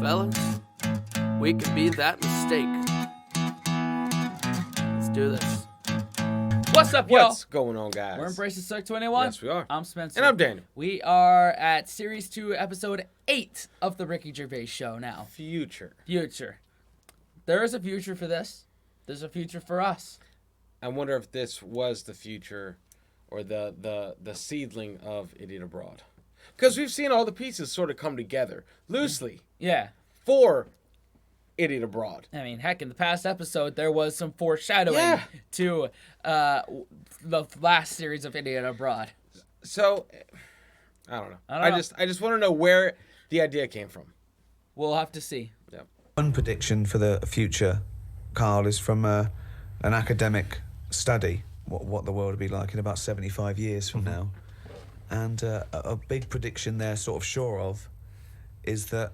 fellas. We can be that mistake. Let's do this. What's up, y'all? What's going on, guys? We're Embracing Cirque 21. Yes, we are. I'm Spencer. And I'm Daniel. We are at Series 2, Episode 8 of the Ricky Gervais Show now. Future. There is a future for this. There's a future for us. I wonder if this was the future or the seedling of Idiot Abroad. Because we've seen all the pieces sort of come together loosely Yeah. for Idiot Abroad. I mean, heck, in the past episode, there was some foreshadowing to the last series of Idiot Abroad. So, I don't know. I just want to know where the idea came from. We'll have to see. Yep. One prediction for the future, Karl, is from an academic study, what the world will be like in about 75 years from now. And a big prediction they're sort of sure of is that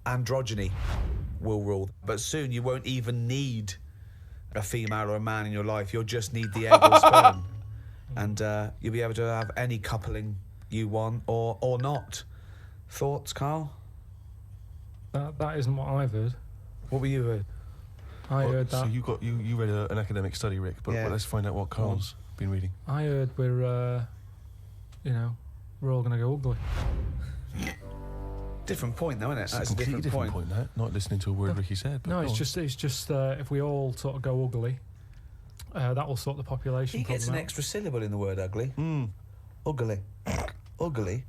androgyny will rule. But soon you won't even need a female or a man in your life. You'll just need the egg or sperm. And you'll be able to have any coupling you want or not. Thoughts, Karl? That isn't what I've heard. What were you heard? I heard that. So you read an academic study, Rick, but let's find out what Karl's been reading. I heard we're all going to go ugly. Different point, though, isn't it? It's That's a completely different point, that. Not listening to a word Ricky said. But No, it's just if we all sort of go ugly, that will sort the population He problem gets an out. extra syllable in the word ugly. Ugly. Ugly.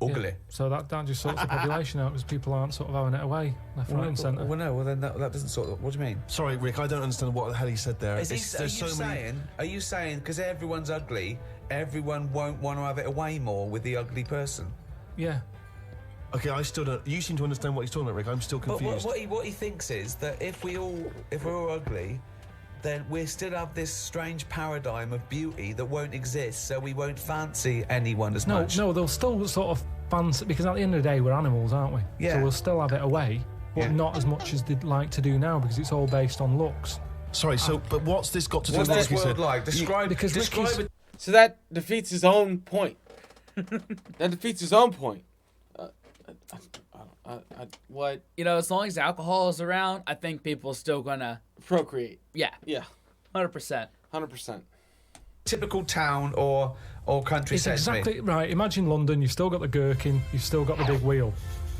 Ugly. Yeah. So that just sorts the population out because people aren't sort of having it away left, right, and centre. Well, no. Well, then that doesn't sort of. What do you mean? Sorry, Rick. I don't understand what the hell he said there. Are you saying because everyone's ugly, everyone won't want to have it away more with the ugly person? Yeah. Okay, I still don't. You seem to understand what he's talking about, Rick. I'm still confused. But what he thinks is that if we're all ugly, then we still have this strange paradigm of beauty that won't exist, so we won't fancy anyone as much. No, they'll still sort of fancy, because at the end of the day, we're animals, aren't we? Yeah. So we'll still have it away, but not as much as they'd like to do now, because it's all based on looks. Sorry, but what's this got to do with What's what this you world said? like? Describe it. So that defeats his own point. What? You know, as long as alcohol is around, I think people are still gonna Procreate. Yeah. Yeah. 100%. 100%. Typical town or country It's sentiment. exactly right. Imagine London. You've still got the gherkin. You've still got the big wheel.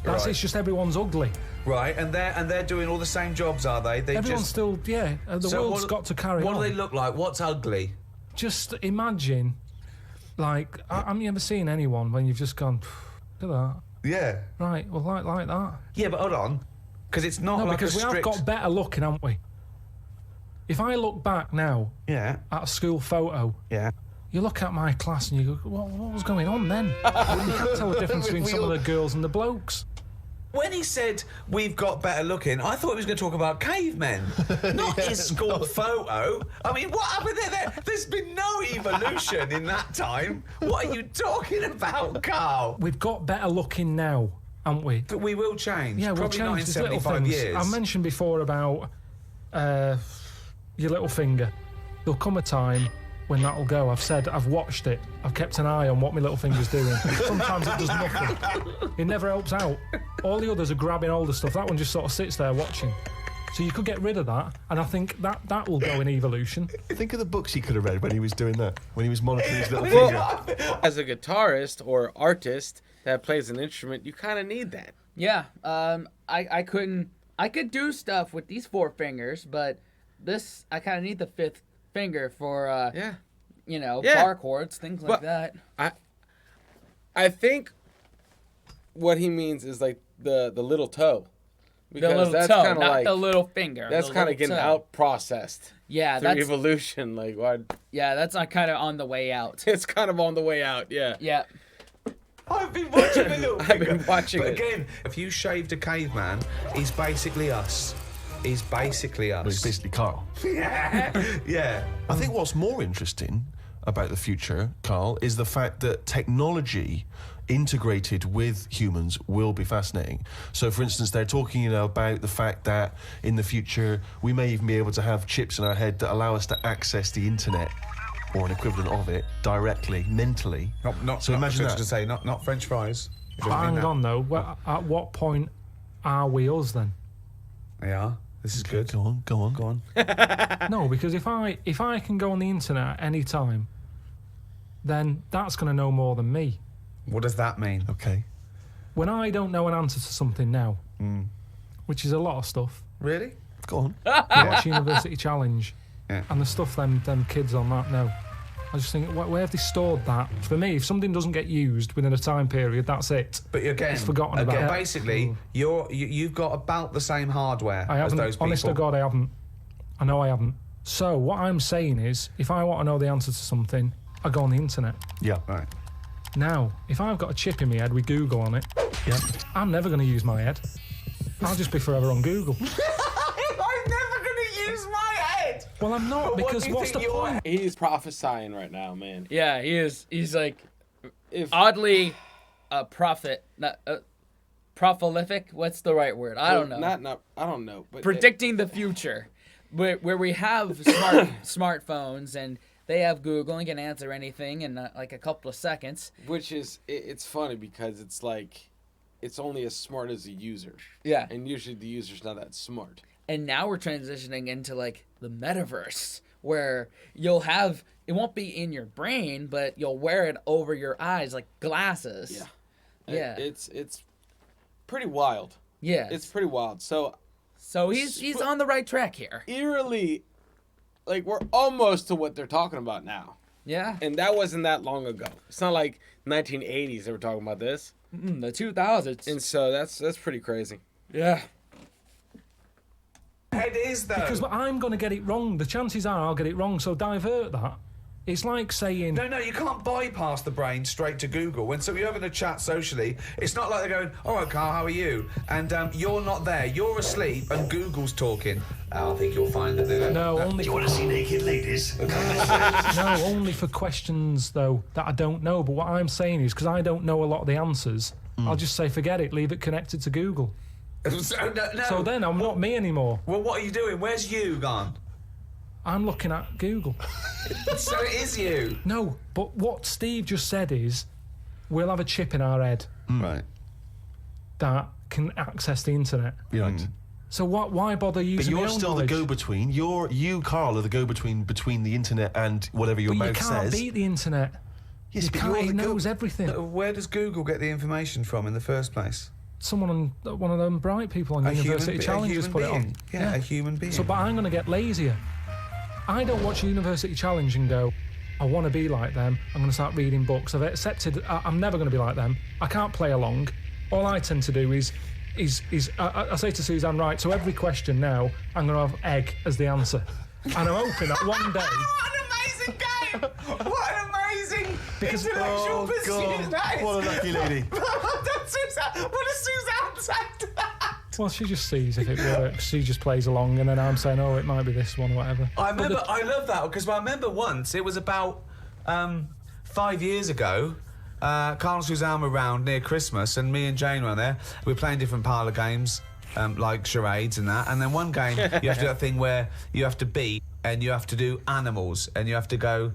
Right. It's just everyone's ugly. Right, and they're doing all the same jobs, are they? Everyone's still The So world's got to carry What on. do they look like? What's ugly? Just imagine, like, have you ever seen anyone when you've just gone, look at that? Yeah. Right, well, like that. Yeah, but hold on, because it's not No, like because a strict... we have got better looking, haven't we? If I look back now Yeah. at a school photo, Yeah. you look at my class and you go, what was going on then? You can't tell the difference between some of the girls and the blokes. When he said we've got better looking, I thought he was going to talk about cavemen, not his school photo. I mean, what happened there? There's been no evolution in that time. What are you talking about, Karl? We've got better looking now, haven't we? But we will change. Yeah, we'll Probably not in change these little 75 things. years. I mentioned before about your little finger. There'll come a time when that'll go. I've watched it. I've kept an eye on what my little finger's doing. Sometimes it does nothing. It never helps out. All the others are grabbing older stuff. That one just sort of sits there watching. So you could get rid of that, and I think that will go in evolution. Think of the books he could have read when he was doing that, when he was monitoring his little finger. As a guitarist or artist that plays an instrument, you kind of need that. Yeah. I could do stuff with these 4 fingers, but this, I kind of need the 5th finger for, bar chords, things like that. I think what he means is like the little toe. Because The little that's toe, kinda not like, the little finger. That's kind of getting out processed. Yeah, through that's evolution. Like what? Yeah, that's kind of on the way out. It's kind of on the way out. Yeah. Yeah. I've been watching a little I've been watching But it. again, if you shaved a caveman, he's basically us. He's basically us. Well, it's basically Karl. Yeah. I think what's more interesting about the future, Karl, is the fact that technology integrated with humans will be fascinating. So, for instance, they're talking, about the fact that in the future we may even be able to have chips in our head that allow us to access the internet or an equivalent of it directly, mentally. Not So imagine that. to say, not French fries. You don't mean Hang that. on though. At what point are we us then? Yeah, this is good. Go on. Go on. No, because if I can go on the internet at any time, then that's going to know more than me. What does that mean? Okay. When I don't know an answer to something now, which is a lot of stuff, Really? Go on. I watch University Challenge, Yeah. and the stuff them kids on that know. I just think, where have they stored that? For me, if something doesn't get used within a time period, that's it. But again, It's forgotten about. Basically, you've got about the same hardware I as haven't. those people. Honest to God, I haven't. I know I haven't. So what I'm saying is, if I want to know the answer to something, I go on the internet. Yeah. Right. Now, if I've got a chip in my head with Google on it, I'm never going to use my head. I'll just be forever on Google. I'm never going to use my head. Well, I'm not, because what's the point? He's prophesying right now, man. Yeah, he is. He's like oddly prolific. What's the right word? I don't know. I don't know. But Predicting the future, where we have smartphones and they have Google and can answer anything in like a couple of seconds. Which is, it's funny because it's like, it's only as smart as the user. Yeah. And usually the user's not that smart. And now we're transitioning into like the metaverse, where you'll have, it won't be in your brain, but you'll wear it over your eyes like glasses. Yeah. Yeah. It's pretty wild. Yeah. It's pretty wild. So he's on the right track here. eerily, like, we're almost to what they're talking about now. Yeah. And that wasn't that long ago. It's not like 1980s they were talking about this. The 2000s. And so that's pretty crazy. Yeah. Head is though. Because I'm going to get it wrong. The chances are I'll get it wrong, so divert that. It's like saying... No, you can't bypass the brain straight to Google. When you're having a chat socially, it's not like they're going, all right, Karl, how are you? And you're not there. You're asleep and Google's talking. I think you'll find that... No, only... Do you want to see naked ladies? No, only for questions, though, that I don't know. But what I'm saying is, because I don't know a lot of the answers, I'll just say, forget it, leave it connected to Google. So then I'm not me anymore. Well, what are you doing? Where's you gone? I'm looking at Google. So it is you. No, but what Steve just said is, we'll have a chip in our head Right. that can access the internet. Right. So why bother But using my you're own still knowledge? the go-between. You, Karl, are the go-between between the internet and whatever your But you mouth can't says. beat the internet. Yes, You but can't, you're he the knows everything. Where does Google get the information from in the first place? Someone on one of them bright people on University Challenge has put it on. Yeah, a human being. So, but I'm going to get lazier. I don't watch University Challenge and go, I want to be like them. I'm going to start reading books. I've accepted I'm never going to be like them. I can't play along. All I tend to do is I say to Suzanne, right, so every question now, I'm going to have egg as the answer. And I'm hoping that one day... What an amazing game! What an amazing intellectual Oh, pursuit God. that is! What a lucky lady. What does Suzanne say to that? Well, she just sees if it works. She just plays along, and then I'm saying, oh, it might be this one or whatever. I love that, because I remember once, it was about 5 years ago, Karl and Suzanne were around near Christmas, and me and Jane were there. We were playing different parlour games, like charades and that. And then one game, you have to do that thing where you have to beat, and you have to do animals, and you have to go...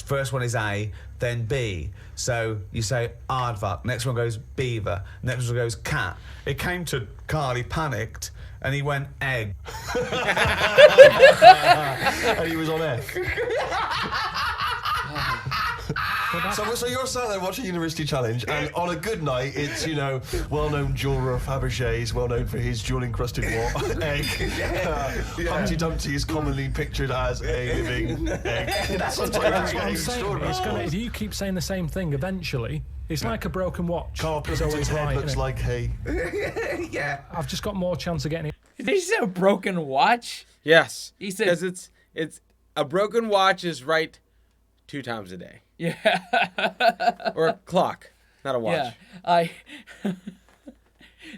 first one is A, then B. So you say aardvark, next one goes beaver, next one goes cat. It came to Karl, he panicked, and he went egg. And he was on air. So you're sat there watching University Challenge, and on a good night, it's, well-known jeweller Fabergé's, well-known for his jewel-encrusted egg. Humpty Dumpty is commonly pictured as a living egg. That's what I'm saying. If you keep saying the same thing, eventually, it's like a broken watch. Karl It's Pilkington's always head right, looks innit? like hay. Yeah. I've just got more chance of getting it. Did he say a broken watch? Yes. He said- Because it's a broken watch is right 2 times a day. Yeah. Or a clock, not a watch. Yeah.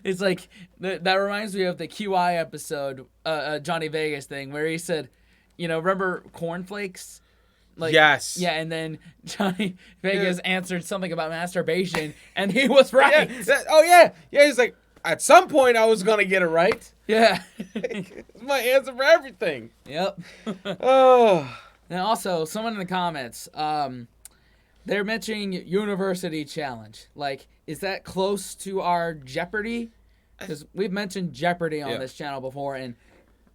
It's like, that reminds me of the QI episode, Johnny Vegas thing, where he said, remember cornflakes? Like, Yes. Yeah, and then Johnny Vegas answered something about masturbation, and he was right. Yeah. He's like, at some point I was going to get it right. Yeah. It's my answer for everything. Yep. Oh. And also, someone in the comments, they're mentioning University Challenge. Like, is that close to our Jeopardy Because we've mentioned Jeopardy on this channel before, and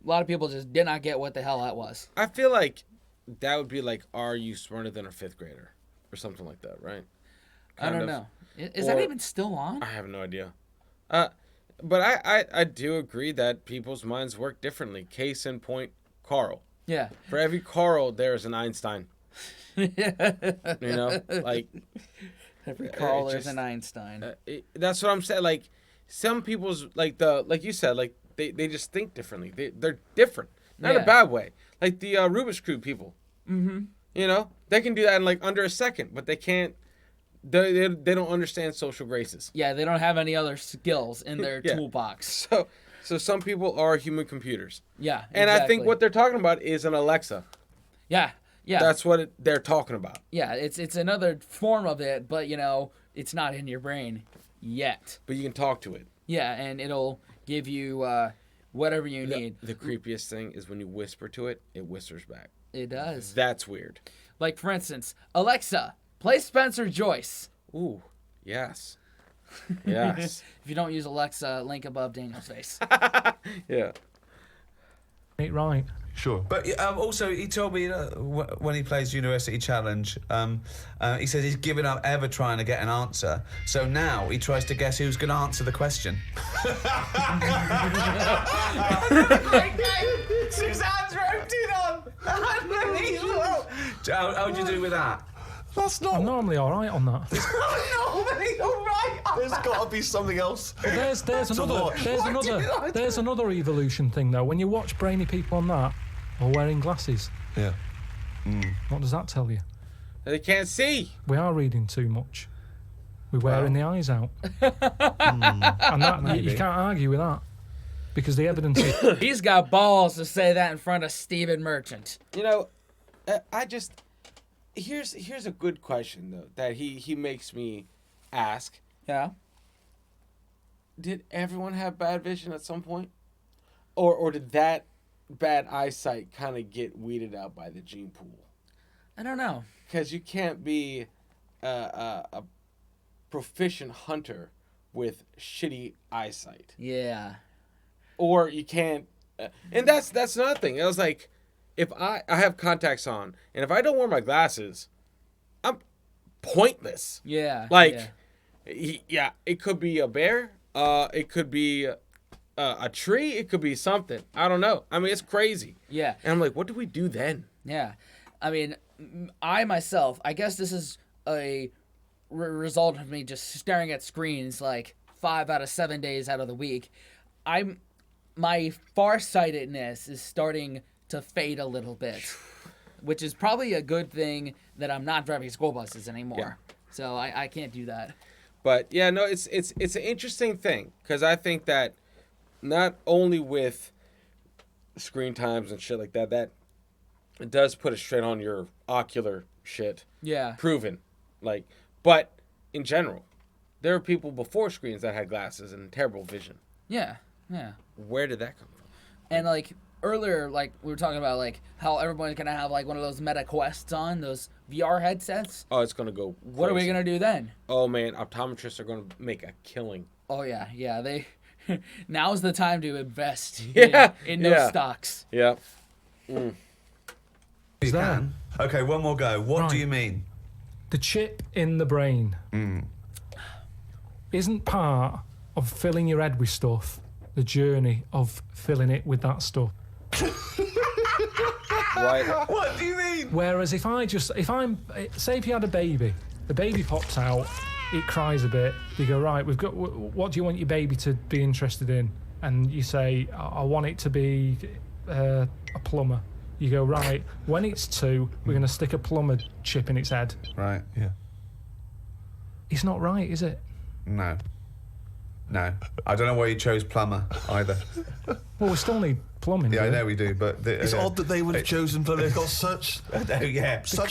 a lot of people just did not get what the hell that was. I feel like that would be like, are you smarter than a 5th grader? Or something like that, right? I don't know. Is that even still on? I have no idea. But I do agree that people's minds work differently. Case in point, Karl. Yeah. For every Karl, there is an Einstein. You know? Like... Every Karl, there's an Einstein. That's what I'm saying. Like, some people's... Like you said, like, they just think differently. They're different. Not in a bad way. Like the Rubik's Cube people. Mm-hmm. You know? They can do that in, like, under a second. But they can't... They don't understand social graces. Yeah, they don't have any other skills in their toolbox. So some people are human computers. Yeah, And exactly. I think what they're talking about is an Alexa. Yeah. That's what they're talking about. Yeah, it's another form of it, but, you know, it's not in your brain yet. But you can talk to it. Yeah, and it'll give you whatever you need. The creepiest thing is when you whisper to it, it whispers back. It does. That's weird. Like, for instance, Alexa, play Spencer Joyce. Ooh, yes. Yes. If you don't use Alexa, link above Daniel's face. Yeah. Right. Sure. But also, he told me when he plays University Challenge, he says he's given up ever trying to get an answer. So now he tries to guess who's going to answer the question. Suzanne's roped in on. How'd you do with that? That's not... I'm normally all right on that. Normally all right. There's got to be something else. But there's another evolution thing though. When you watch brainy people on that, or wearing glasses, Yeah. what does that tell you? They can't see. We are reading too much. We're wearing the eyes out. And that you can't argue with that. Because the evidence is... He's got balls to say that in front of Stephen Merchant. You know, I just... Here's a good question, though, that he makes me ask. Yeah. Did everyone have bad vision at some point? Or did that bad eyesight kind of get weeded out by the gene pool? I don't know. Because you can't be a proficient hunter with shitty eyesight. Yeah. Or you can't... and that's another thing. I was like... If I have contacts on, and if I don't wear my glasses, I'm pointless. Yeah. Like, it could be a bear. It could be a tree. It could be something. I don't know. I mean, it's crazy. Yeah. And I'm like, what do we do then? Yeah. I mean, I myself, I guess this is a result of me just staring at screens like 5 out of 7 days out of the week. My farsightedness is starting to fade a little bit, which is probably a good thing that I'm not driving school buses anymore. Yeah. So I can't do that. But yeah, no, it's an interesting thing because I think that not only with screen times and shit like that, that it does put a strain on your ocular shit. Yeah. Proven. Like, but in general, there were people before screens that had glasses and terrible vision. Yeah. Yeah. Where did that come from? And like earlier, like we were talking about like how everyone's gonna have like one of those Meta Quests on, those VR headsets. Oh, it's gonna go crazy. What are we gonna do then? Oh man, optometrists are gonna make a killing. Oh yeah. They now's the time to invest in those stocks. Yeah. You can. Okay, one more go. What do you mean? The chip in the brain isn't part of filling your head with stuff, the journey of filling it with that stuff. What do you mean? Whereas if say if you had a baby, the baby pops out, it cries a bit, you go, right, what do you want your baby to be interested in? And you say, I want it to be a plumber. You go, right, when it's 2, we're going to stick a plumber chip in its head. Right, yeah. It's not right, is it? No. I don't know why you chose plumber either. Well, we still need plumbing. Yeah, I know we do, but... It's odd that they would have chosen, but they've got such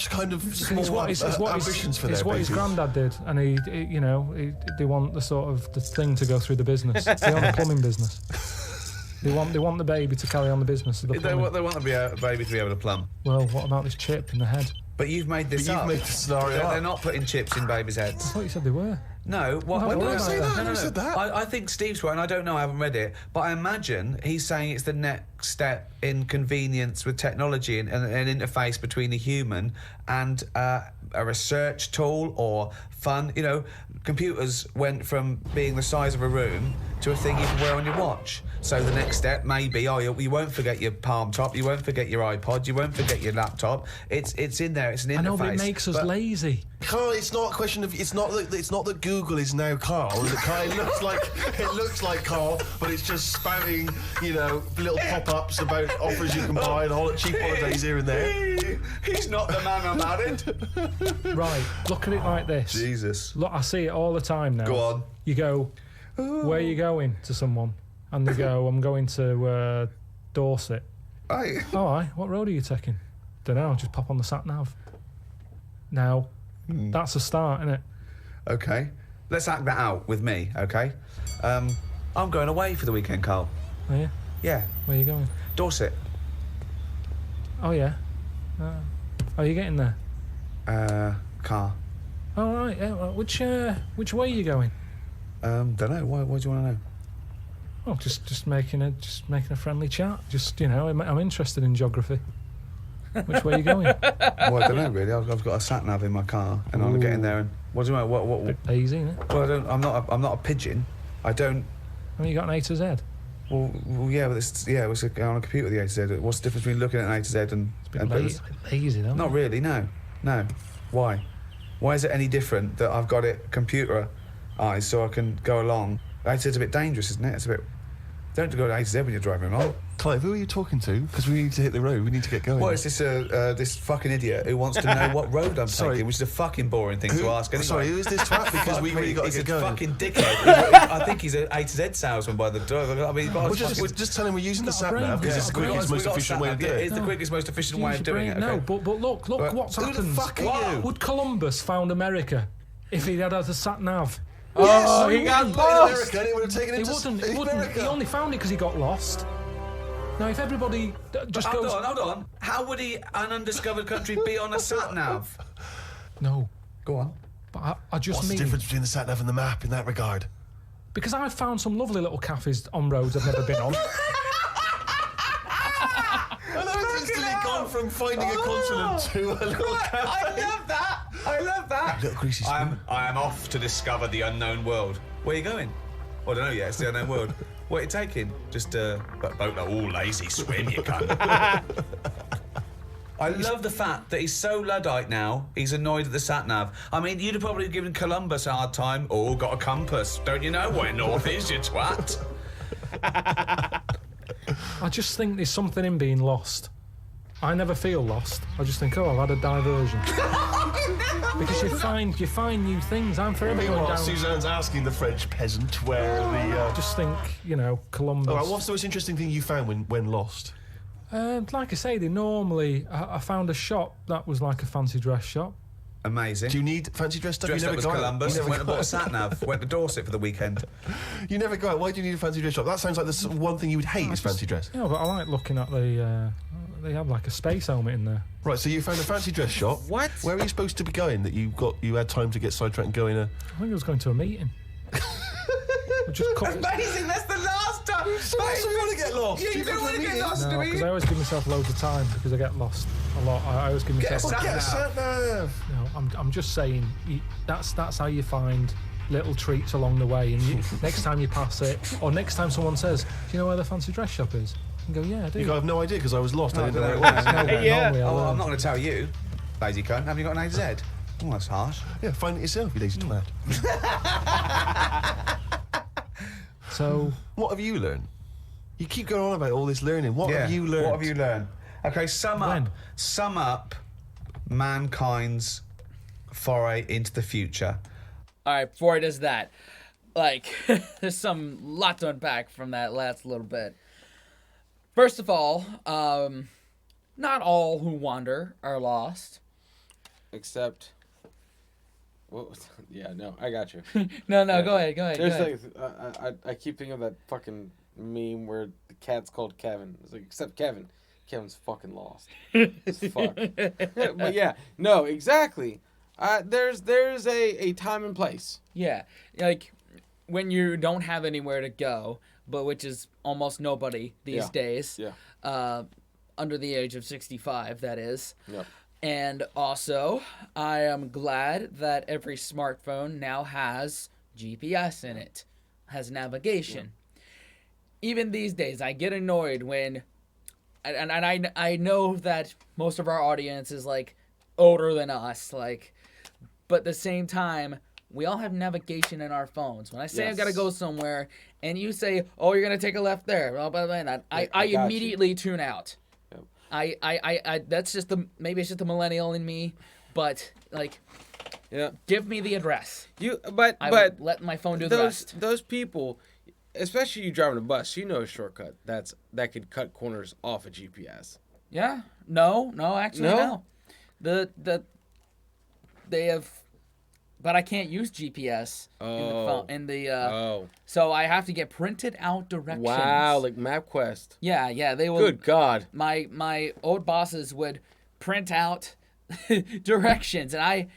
kind of small ambitions for their It's what his granddad did, and they want the thing to go through the business. They want the plumbing business. They want the baby to carry on the business of the plumbing. They want the baby to be able to plumb. Well, what about this chip in the head? But you've made this up. You've made the scenario up. They're not putting chips in babies' heads. I thought you said they were. No, what? No, When did I no, say no, that? no, no, said that. I think Steve's right, and I don't know. I haven't read it, but I imagine he's saying it's the next step in convenience with technology and an interface between a human and a research tool or fun. You know, computers went from being the size of a room to a thing you can wear on your watch. So the next step may be, you won't forget your palm top, you won't forget your iPod, you won't forget your laptop. It's in there. It's an interface. I know, but it makes us lazy. Carl, it's not a question of. It's not that Google is now Carl. It looks like Carl, but it's just spouting, little pop-ups about offers you can buy and cheap holidays here and there. He's not the man I'm married. Right, look at it like this. Jesus. Look, I see it all the time now. Go on. You go, where are you going, to someone? And they go, I'm going to Dorset. Aye. All right, what road are you taking? Don't know, just pop on the sat-nav. Now, that's a start, isn't it? Okay. Let's act that out with me, okay? I'm going away for the weekend, Carl. Are you? Yeah. Where are you going? Dorset. Oh, yeah. How are you getting there? Car. All right, yeah. Well, which way are you going? Don't know. Why do you want to know? Oh, just making a friendly chat. Just, I'm interested in geography. Which way are you going? Well, I don't know really. I've got a sat nav in my car, and I'm getting there. And what do you know? What? Bit lazy, isn't it? Well, I'm not a pigeon. I don't. I mean, you got an A to Z. Well, yeah, but it's on a computer. The A to Z. What's the difference between looking at an A to Z and? It's a bit lazy, though. Not really. No. Why? Why is it any different that I've got it computer eyes so I can go along? A to Z's a bit dangerous, isn't it? It's a bit. Don't go to A to Z when you're driving along. Clive, who are you talking to? Because we need to hit the road. We need to get going. What is this? This fucking idiot who wants to know what road I'm taking, which is a fucking boring thing to ask. Anyway. Sorry, who is this twat? Because we really got to get going. He's a fucking dickhead. I think he's an A to Z salesman by the door. I mean, just tell him we're using the sat nav because it's the quickest, most efficient way of doing it. It's the quickest, most efficient way of doing it. No, but look what's happened. Who the fuck are you? Would Columbus found America if he had a sat nav? Oh, he got lost. He would have taken him He wouldn't. He only found it because he got lost. Now, if everybody just goes... Hold on. How would an undiscovered country be on a sat-nav? No. Go on. But I just What's mean... the difference between the sat-nav and the map in that regard? Because I've found some lovely little cafes on roads I've never been on. And I've instantly gone from finding a continent to a little cafe. I love that. Little greasy swim. I am off to discover the unknown world. Where are you going? Well, I don't know yet. It's the unknown world. What are you taking? Just a boat. All lazy swim, you cunt. I love the fact that he's so Luddite now, he's annoyed at the sat-nav. I mean, you'd have probably given Columbus a hard time. Oh, got a compass. Don't you know where north is, you twat? I just think there's something in being lost. I never feel lost. I just think, I've had a diversion. Because you find new things. I'm forever going down. Suzanne's asking the French peasant where the... Just think, Columbus. All right, what's the most interesting thing you found when lost? Like I say, I found a shop that was like a fancy dress shop. Amazing. Do you need fancy dress stuff? Dressed You up never as go Columbus, out. went and bought a sat-nav, went to Dorset for the weekend. You never go out. Why do you need a fancy dress shop? That sounds like the one thing you would hate is fancy dress. Yeah, but I like looking at they have like a space helmet in there. Right, so you found a fancy dress shop. What? Where are you supposed to be going that you had time to get sidetracked and go in a... I think I was going to a meeting. Amazing, that's the last time. You want to get lost. You don't want to get lost, No, do because you? I always give myself loads of time because I get lost a lot. I always give myself... Get a sat-nav. No, I'm just saying that's how you find little treats along the way. And next time you pass it, or next time someone says, "Do you know where the fancy dress shop is?" You can go, "Yeah, I do." You have no idea because I was lost. I didn't know No, where it was. Yeah. Normally I Oh, learn. I'm not going to tell you, lazy cunt. Have you got an A to Z? Oh, that's harsh. Yeah, find it yourself, you lazy twat. So What have you learned? You keep going on about all this learning. What have you learned? What have you learned? Okay, sum When? up mankind's foray into the future. All right, before he does that, there's some lot to unpack from that last little bit. First of all, not all who wander are lost. Except... Well, yeah, no, I got you. No, go ahead. There's I keep thinking of that fucking meme where the cat's called Kevin. It's like, except Kevin. Kevin's fucking lost. As fuck. But yeah, no, exactly. There's a time and place. Yeah, like when you don't have anywhere to go, but which is almost nobody these days. Yeah. Under the age of 65, that is. Yeah. And also, I am glad that every smartphone now has GPS in it, has navigation. Yeah. Even these days, I get annoyed when, and I know that most of our audience is like older than us, like, but at the same time, we all have navigation in our phones. When I say I've got to go somewhere, and you say, "Oh, you're gonna take a left there," blah, blah, blah, blah, I immediately tune out. Yep. I that's just maybe it's just the millennial in me, but like, give me the address. But let my phone do the rest. Those people, especially you driving a bus, you know a shortcut that could cut corners off a GPS. Yeah. No, actually no. They have. But I can't use GPS in the phone. So I have to get printed out directions. Wow, like MapQuest. Yeah, they will. Good God. My old bosses would print out directions, and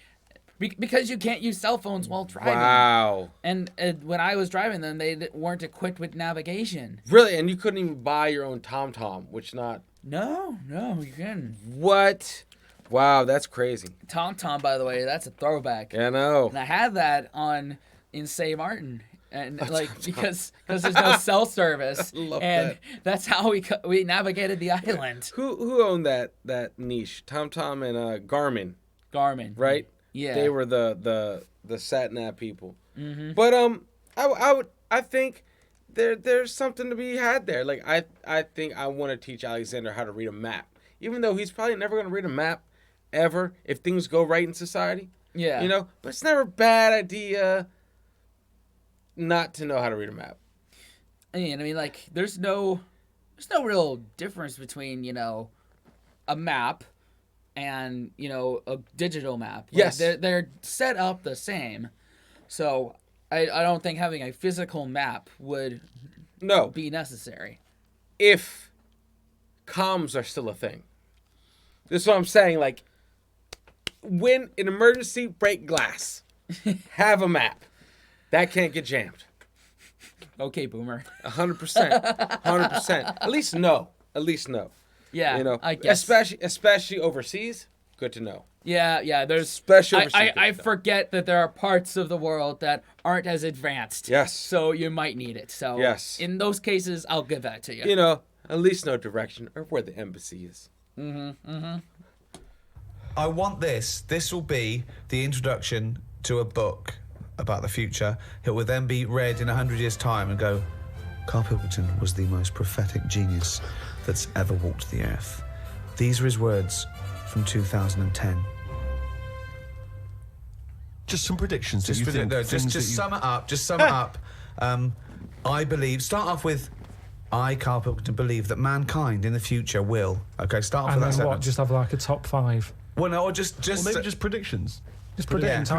because you can't use cell phones while driving. Wow. And when I was driving them, they weren't equipped with navigation. Really? And you couldn't even buy your own TomTom, which not... No, you couldn't. What? Wow, that's crazy. TomTom, by the way, that's a throwback. Yeah, I know. And I had that in St. Martin, and because there's no cell service, and that's how we navigated the island. Who owned that niche? TomTom and Garmin. Garmin, right? Yeah, they were the sat nav people. Mm-hmm. But I think there's something to be had there. Like I think I want to teach Alexander how to read a map, even though he's probably never going to read a map ever if things go right in society. Yeah. You know? But it's never a bad idea not to know how to read a map. I mean, like, there's no real difference between, a map and, a digital map. Like, yes. They're set up the same. So I don't think having a physical map would be necessary. If comms are still a thing. This is what I'm saying, like, when an emergency, break glass. Have a map. That can't get jammed. Okay, boomer. 100%. 100%. At least know. Yeah, I guess. Especially overseas, good to know. Yeah, there's... Especially overseas. I forget that there are parts of the world that aren't as advanced. Yes. So you might need it. So yes. In those cases, I'll give that to you. At least know direction or where the embassy is. Mm-hmm. I want this. This will be the introduction to a book about the future. It will then be read in 100 years' time and go, Karl Pilkington was the most prophetic genius that's ever walked the earth. These are his words from 2010. Just some predictions. Just sum it up. Just sum it up. I believe. Start off with. I, Karl Pilkington, believe that mankind in the future will. Okay, start off with that sentence. sentence. What? Just have like a top 5. Well, no, or just maybe just predictions. Just predictions.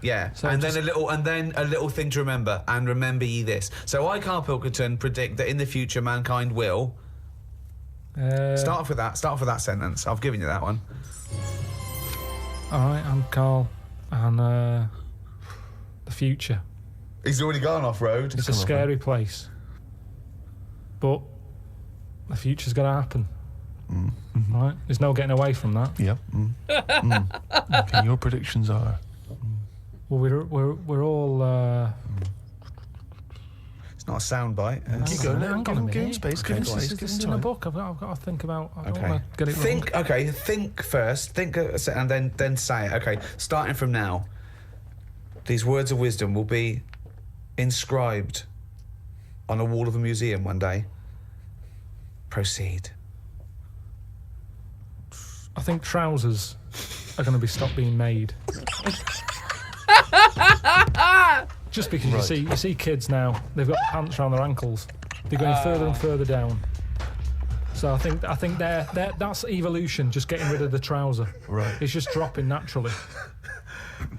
Yeah. So and then a little thing to remember. And remember ye this. So I, Karl Pilkington, predict that in the future mankind will. Start off with that sentence. I've given you that one. All right, I'm Karl, and the future. He's already gone off road. It's a scary place, but the future's going to happen. Mm-hmm. Right? There's no getting away from that. Yeah. Okay, your predictions are. Well, we're all. It's not a soundbite. Keep going. Give him space. This is in a book. I've got to think about. I don't want to get it wrong. Think first. Think and then say it. Okay, starting from now. These words of wisdom will be inscribed on a wall of a museum one day. Proceed. I think trousers are going to be stopped being made. Just because you see kids now, they've got pants around their ankles. They're going further and further down. So I think that's evolution, just getting rid of the trouser. Right. It's just dropping naturally.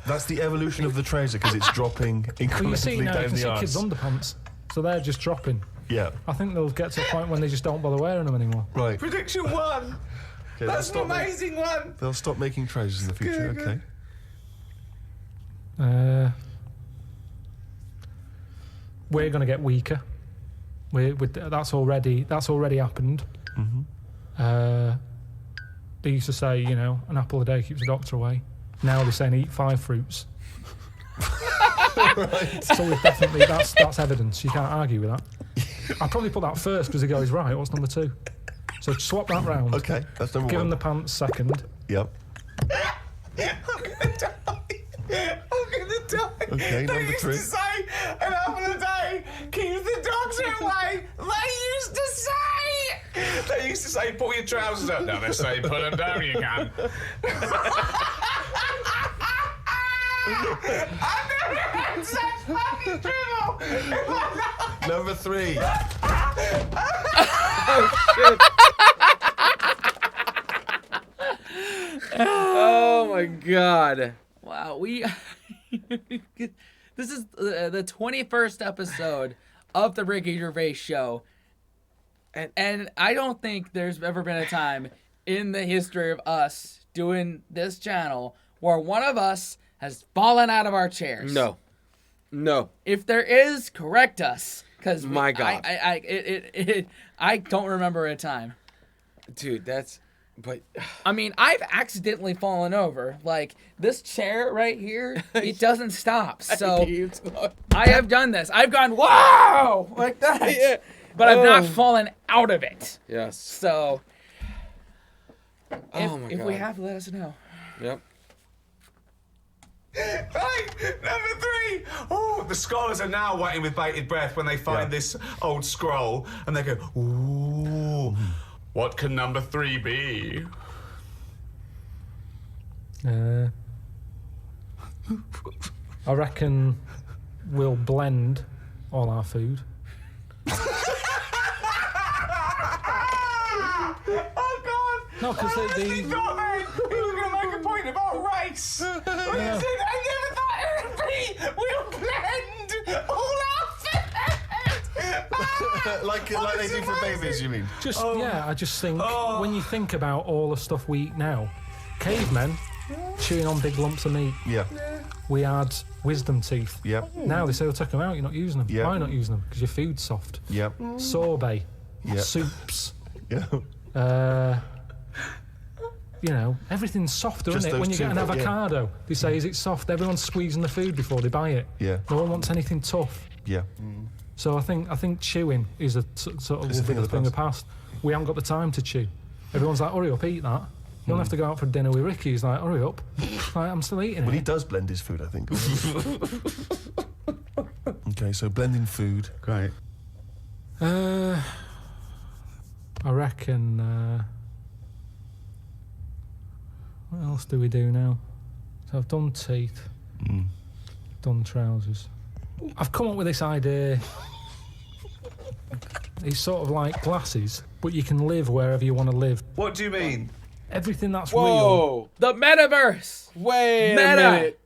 That's the evolution of the trouser because it's dropping incrementally well, you see now, down you can the see arse. kids' underpants, so they're just dropping. Yeah. I think they'll get to a point when they just don't bother wearing them anymore. Right. Prediction 1. Okay, That's an amazing one. They'll stop making trousers in the future. Okay. We're going to get weaker. That's already happened. They used to say, an apple a day keeps the doctor away. Now they're saying eat 5 fruits. Right. So we've definitely that's evidence. You can't argue with that. I'd probably put that first because the guy's right. What's number 2? So swap that round. Okay, that's number 1. Give him the pants second. Yep. I'm gonna die. Okay, number 3. To say an apple a day keeps the doctor away. They used to say pull your trousers up. Now they say put them down. You can. I've never had such fucking trouble. Number 3. Oh my god. Wow, this is the 21st episode of the Ricky Gervais Show, and I don't think there's ever been a time in the history of us doing this channel where one of us has fallen out of our chairs. No. If there is, correct us, because My God. I don't remember a time. Dude, but I mean, I've accidentally fallen over. Like, this chair right here, it doesn't stop. So, I have done this. I've gone, whoa! Like that. Yeah. But I've not fallen out of it. Yes. So, Oh my if god. we have, let us know. Yep. Right, number 3. Oh, the scholars are now waiting with bated breath when they find this old scroll, and they go, ooh, what can number 3 be? I reckon we'll blend all our food. Oh, God. No, because He was going to make a point about race. He said, I never thought it would be, we'll blend all our food. like they do for babies, you mean? I just think when you think about all the stuff we eat now, cavemen chewing on big lumps of meat. Yeah. We had wisdom teeth. Yep. Now they say, take them out, you're not using them. Yeah. Why not using them? Because your food's soft. Yep. Sorbet. Yeah. Soups. Yeah. Everything's softer, Just isn't it? When you those get an two, yeah. avocado, they say, is it soft? Everyone's squeezing the food before they buy it. Yeah. No one wants anything tough. Yeah. So I think chewing is a sort of It's a thing of the of the past. We haven't got the time to chew. Everyone's like, hurry up, eat that. You don't have to go out for dinner with Ricky. He's like, hurry up. Like, I'm still eating Well, he it. does blend his food, I think. Okay, so blending food. Great. I reckon... what else do we do now? So I've done teeth. Done trousers. I've come up with this idea. It's sort of like glasses, but you can live wherever you want to live. What do you mean? Everything that's real. Whoa. The metaverse! Wait Meta. a minute.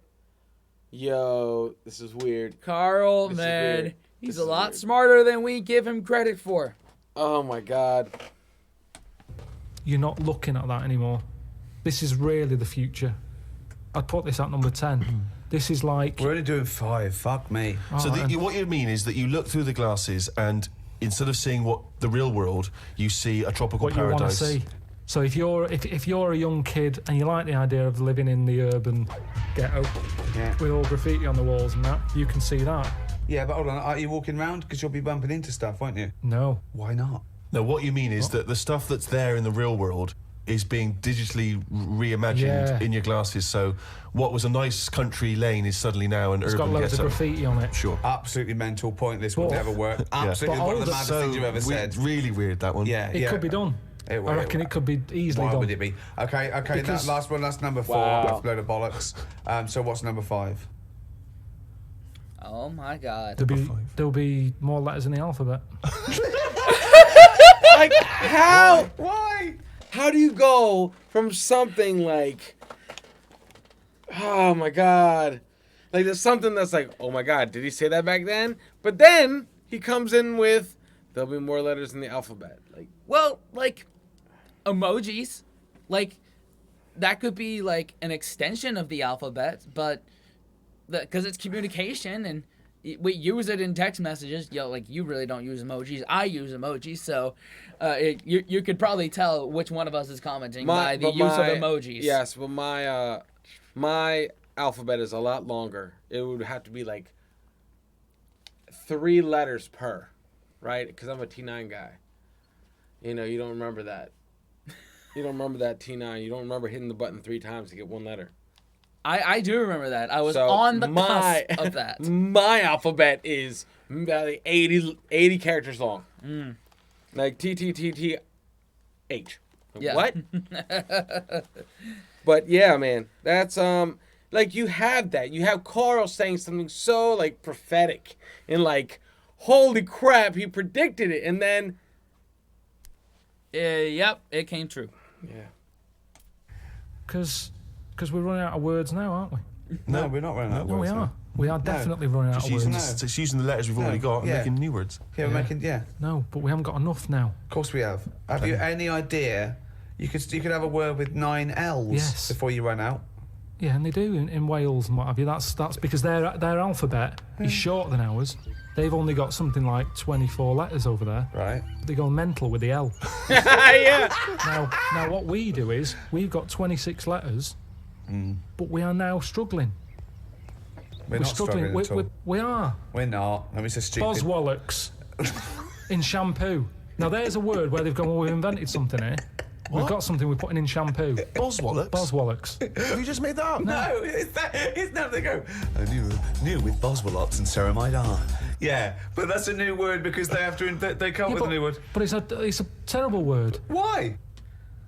Yo, this is weird. Carl, This is man, weird. he's This a is lot weird. smarter than we give him credit for. Oh my god. You're not looking at that anymore. This is really the future. I'd put this at number 10. This is like... We're only doing 5. Fuck me. So Alright. what you mean is that you look through the glasses and instead of seeing what the real world, you see a tropical what you want to paradise. see. So if you're a young kid and you like the idea of living in the urban ghetto with all graffiti on the walls and that, you can see that. Yeah, but hold on. Are you walking around? Because you'll be bumping into stuff, won't you? No. Why not? No, what you mean is that the stuff that's there in the real world is being digitally reimagined in your glasses. So what was a nice country lane is suddenly now an It's urban got loads ghetto. of graffiti on it. Sure. Absolutely mental, pointless, would But- never work. Absolutely But one of the older- maddest things you've ever said. Really weird, that one. Yeah, It could be done. I reckon it could be easily Why done. would it be? Okay, Because- that last one, that's number 4. Wow. That's a load of bollocks. So what's number 5? Oh my god. There'll be more letters in the alphabet. Like, how? Why? How do you go from something like, oh my god, like there's something that's like, oh my god, did he say that back then? But then he comes in with, there'll be more letters in the alphabet. Like, Well, like, emojis. Like, that could be, like, an extension of the alphabet, but because it's communication and we use it in text messages. Like you really don't use emojis. I use emojis, so you could probably tell which one of us is commenting by the use of emojis. Yes, but my alphabet is a lot longer. It would have to be like 3 letters per, right? Because I'm a T9 guy. You know, you don't remember that. You don't remember that T9. You don't remember hitting the button 3 times to get 1 letter. I do remember that. I was on the cusp of that. My alphabet is about 80 characters long. Like T-H. Yeah. What? But yeah, man, that's like you have that. You have Karl saying something so like prophetic and like, holy crap, he predicted it, and then yep, it came true. Yeah. Because we're running out of words now, aren't we? No, we're not running out of No, words. we are. now. We are definitely running out of words. Just using the letters we've already got and making new words. Yeah, we're making, No, but we haven't got enough now. Of course we have. Have you any idea? You could have a word with 9 L's Yes. before you run out. Yeah, and they do in Wales and what have you. That's because their alphabet is shorter than ours. They've only got something like 24 letters over there. Right. They go mental with the L. Yeah. Now what we do is we've got 26 letters, but we are now struggling. We're not struggling at all. We are. We're not. I mean, it's a stupid... Boswallocks in shampoo. Now there's a word where they've gone, well, we've invented something here. We've got something we're putting in shampoo. Boswallocks? Boswallocks. Have you just made that up? No, it's now they go, new with Boswallocks and ceramide R. Yeah, but that's a new word because they have to, they come up with a new word. But it's a terrible word. Why?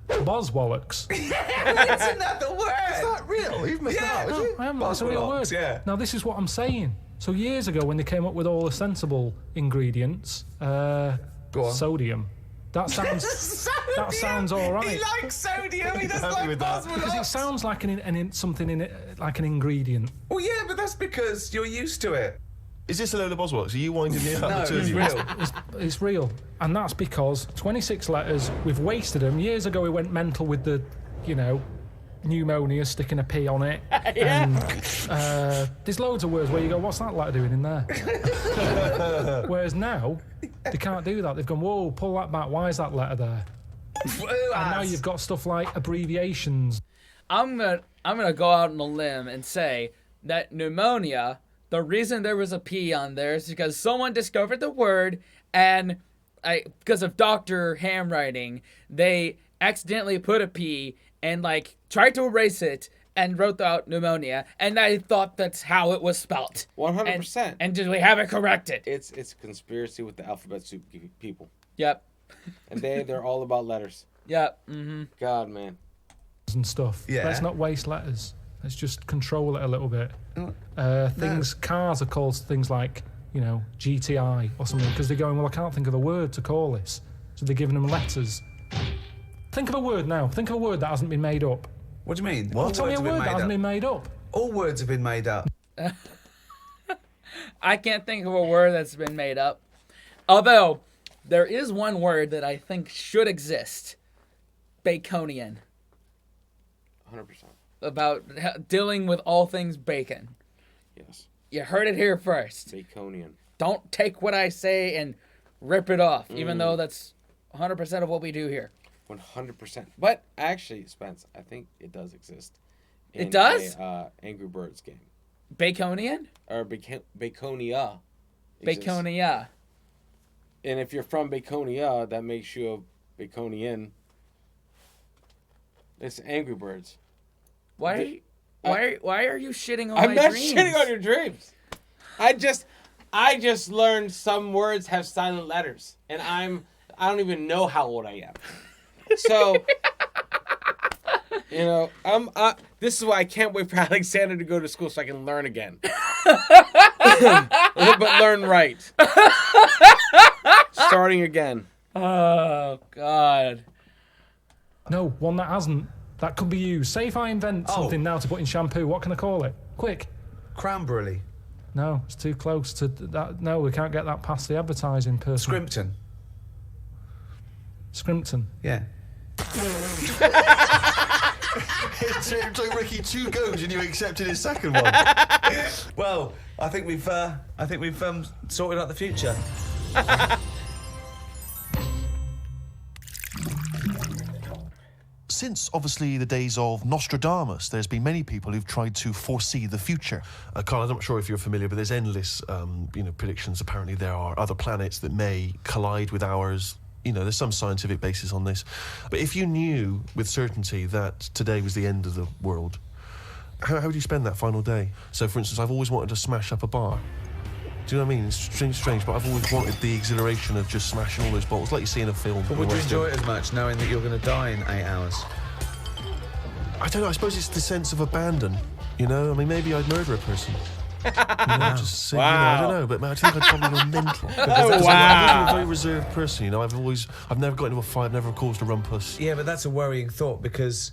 Boswallocks. Isn't that the word? Is that real? You've made that up, Yeah. have you? I haven't. That's a real word. Boswallocks, yeah. Now this is what I'm saying. So years ago, when they came up with all the sensible ingredients, Go on. sodium. That sounds all right. He likes sodium. He doesn't Happy like with that. Because it Boswallocks. sounds like something in it, like an ingredient. Well, yeah, but that's because you're used to it. Is this a load of Boswallocks? Are you winding me up? No, the two it's of you? real. It's real, and that's because 26 letters. We've wasted them. Years ago, we went mental with the, pneumonia, sticking a P on it. And there's loads of words where you go, what's that letter doing in there? Whereas now, they can't do that. They've gone, whoa, pull that back. Why is that letter there? And now you've got stuff like abbreviations. I'm gonna go out on a limb and say that pneumonia, the reason there was a P on there is because someone discovered the word, and because of doctor handwriting, they accidentally put a P and tried to erase it and wrote out pneumonia, and I thought that's how it was spelt. 100%. And did we have it corrected? It's a conspiracy with the alphabet soup people. Yep. And they're all about letters. Yep. Mm-hmm. God, man. And stuff. Yeah. Let's not waste letters. Let's just control it a little bit. Cars are called things like, GTI or something, because they're going, well, I can't think of a word to call this. So they're giving them letters. Think of a word now. Think of a word that hasn't been made up. What do you mean? Well, tell me a word that hasn't been made up. All words have been made up. I can't think of a word that's been made up. Although, there is one word that I think should exist. Baconian. 100%. About dealing with all things bacon. Yes. You heard it here first. Baconian. Don't take what I say and rip it off, even though that's 100% of what we do here. 100%. But actually, Spence, I think it does exist. It does? Angry Birds game. Baconian? Or Baconia. exists. Baconia. And if you're from Baconia, that makes you a Baconian. It's Angry Birds. Why are you shitting on I'm my not dreams? shitting on your dreams. I just learned some words have silent letters, and I don't even know how old I am. So, this is why I can't wait for Alexander to go to school so I can learn again. But learn right. Starting again. Oh, God. No, one that hasn't. That could be used. Say if I invent something now to put in shampoo, what can I call it? Quick. Cranberry. No, it's too close to that. No, we can't get that past the advertising person. Scrimpton. Scrimpton. Yeah. It took Ricky 2 goes and you accepted his second one. Well, I think we've sorted out the future. Since obviously the days of Nostradamus, there's been many people who've tried to foresee the future. Karl, I'm not sure if you're familiar, but there's endless, predictions. Apparently, there are other planets that may collide with ours. There's some scientific basis on this. But if you knew with certainty that today was the end of the world, how would you spend that final day? So, for instance, I've always wanted to smash up a bar. Do you know what I mean? It's strange, but I've always wanted the exhilaration of just smashing all those bottles, like you see in a film. But would you enjoy it as much knowing that you're going to die in 8 hours? I don't know. I suppose it's the sense of abandon. I mean, maybe I'd murder a person. Just say, I don't know, but I think I'd probably go mental. I'm a very reserved person. I've never got into a fight, never caused a rumpus. Yeah, but that's a worrying thought because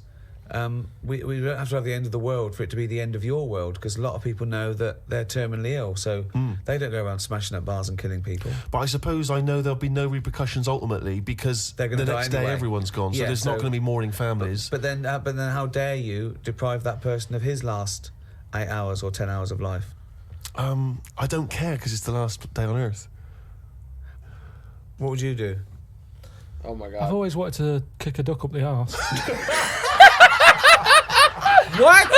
we don't have to have the end of the world for it to be the end of your world, because a lot of people know that they're terminally ill, so they don't go around smashing up bars and killing people. But I suppose I know there'll be no repercussions ultimately, because the next day everyone's gone, so there's not going to be mourning families. But then how dare you deprive that person of his last 8 hours or 10 hours of life? I don't care, because it's the last day on Earth. What would you do? Oh my God. I've always wanted to kick a duck up the arse. What?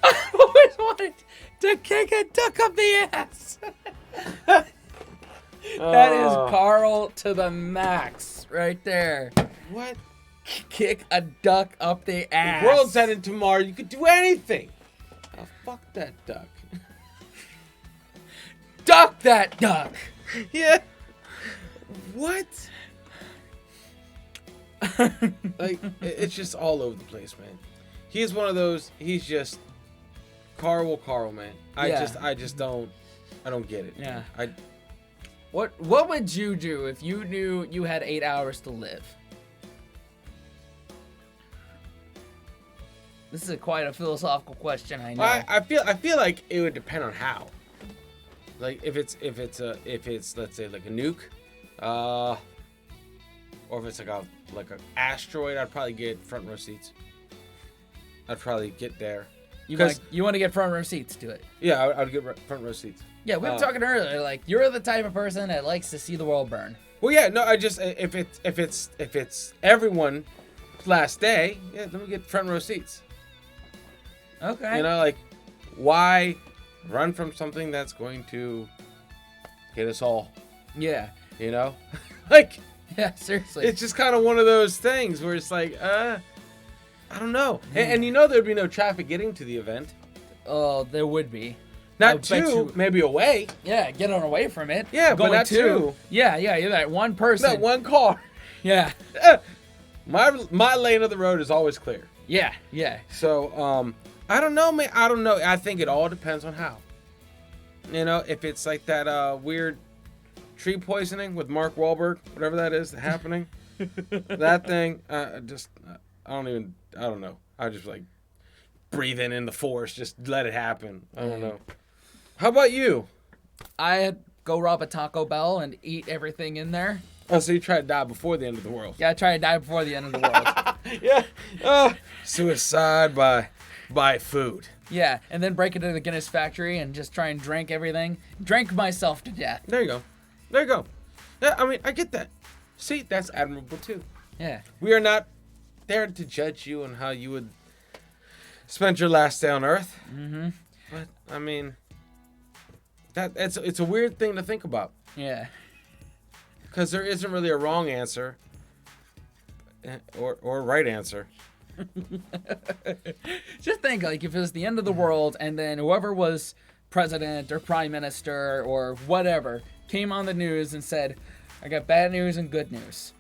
I've always wanted to kick a duck up the ass. That is Karl to the max right there. What? Kick a duck up the ass. The world's ending tomorrow. You could do anything. Oh, fuck that duck. Duck that duck. Yeah. What? Like, it's just all over the place, man. He's one of those. He's just Karl, man. I just don't get it. Yeah. I What would you do if you knew you had 8 hours to live? This is quite a philosophical question, I know. I feel like it would depend on how. Like if it's let's say like a nuke, or if it's like a asteroid, I'd probably get front row seats. I'd probably get there. You want to get front row seats to it. Yeah, I'd get front row seats. Yeah, we were talking earlier. Like, you're the type of person that likes to see the world burn. Well, yeah, no, I just if it's everyone's last day, yeah, let me get front row seats. Okay. Like, why run from something that's going to hit us all? Yeah. Like, Yeah, seriously. it's just kind of one of those things where it's like, I don't know. And there'd be no traffic getting to the event. Oh, there would be. Not two, maybe away. Yeah, get on away from it. Yeah, but not two. Yeah, you're that one person. That one car. Yeah. My lane of the road is always clear. Yeah. So, I don't know, man. I don't know. I think it all depends on how. If it's like that weird tree poisoning with Mark Wahlberg, whatever that is happening, that thing, I don't know. I just like breathe in the force, just let it happen. I don't know. How about you? I'd go rob a Taco Bell and eat everything in there. Oh, so you try to die before the end of the world? Yeah, I try to die before the end of the world. Yeah. Suicide by food. Yeah, and then break into the Guinness factory and just try and drink everything. Drink myself to death. There you go. Yeah, I mean, I get that. See, that's admirable too. Yeah. We are not there to judge you on how you would spend your last day on Earth. Mm-hmm. But I mean, it's a weird thing to think about. Yeah. Because there isn't really a wrong answer or a right answer. Just think, like, if it was the end of the world and then whoever was president or prime minister or whatever came on the news and said, I got bad news and good news.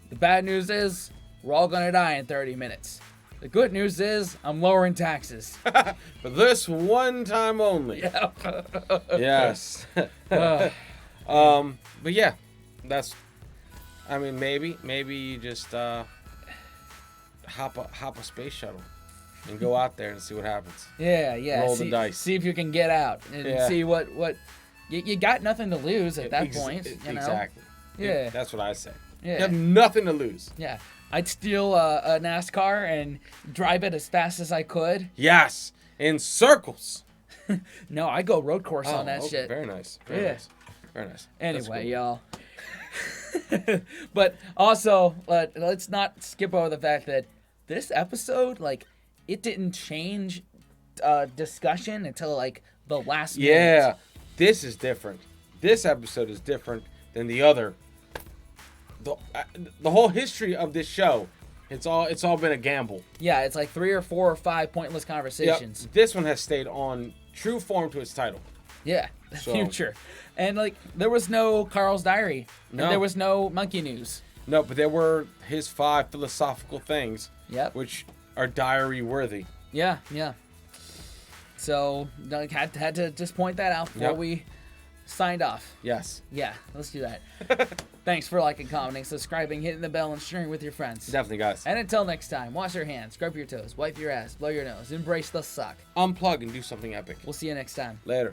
The bad news is we're all going to die in 30 minutes. The good news is I'm lowering taxes. For this one time only. Yeah. Yes. But yeah, I mean, maybe you just hop a space shuttle and go out there and see what happens. Yeah. Roll the dice. See if you can get out and see what you got nothing to lose at that point. You know? Exactly. Yeah. That's what I say. Yeah. You have nothing to lose. Yeah. I'd steal a NASCAR and drive it as fast as I could. Yes. In circles. No, I go road course on that shit. Very nice. Very Yeah. nice. Very nice. Anyway, y'all. But also, let's not skip over the fact that this episode, like, it didn't change discussion until, like, the last minute. Yeah. This is different. This episode is different than the other. The whole history of this show, it's all been a gamble. Yeah, it's like 3 or 4 or 5 pointless conversations. Yep. This one has stayed on true form to its title. Yeah, the So- future. And, like, there was no Karl's diary. No. And there was no monkey news. No, but there were his 5 philosophical things, Yep. which are diary worthy. Yeah. So, like, had to just point that out before Yep. we signed off. Yes. Yeah, let's do that. Thanks for liking, commenting, subscribing, hitting the bell, and sharing with your friends. Definitely, guys. And until next time, wash your hands, scrub your toes, wipe your ass, blow your nose, embrace the suck. Unplug and do something epic. We'll see you next time. Later.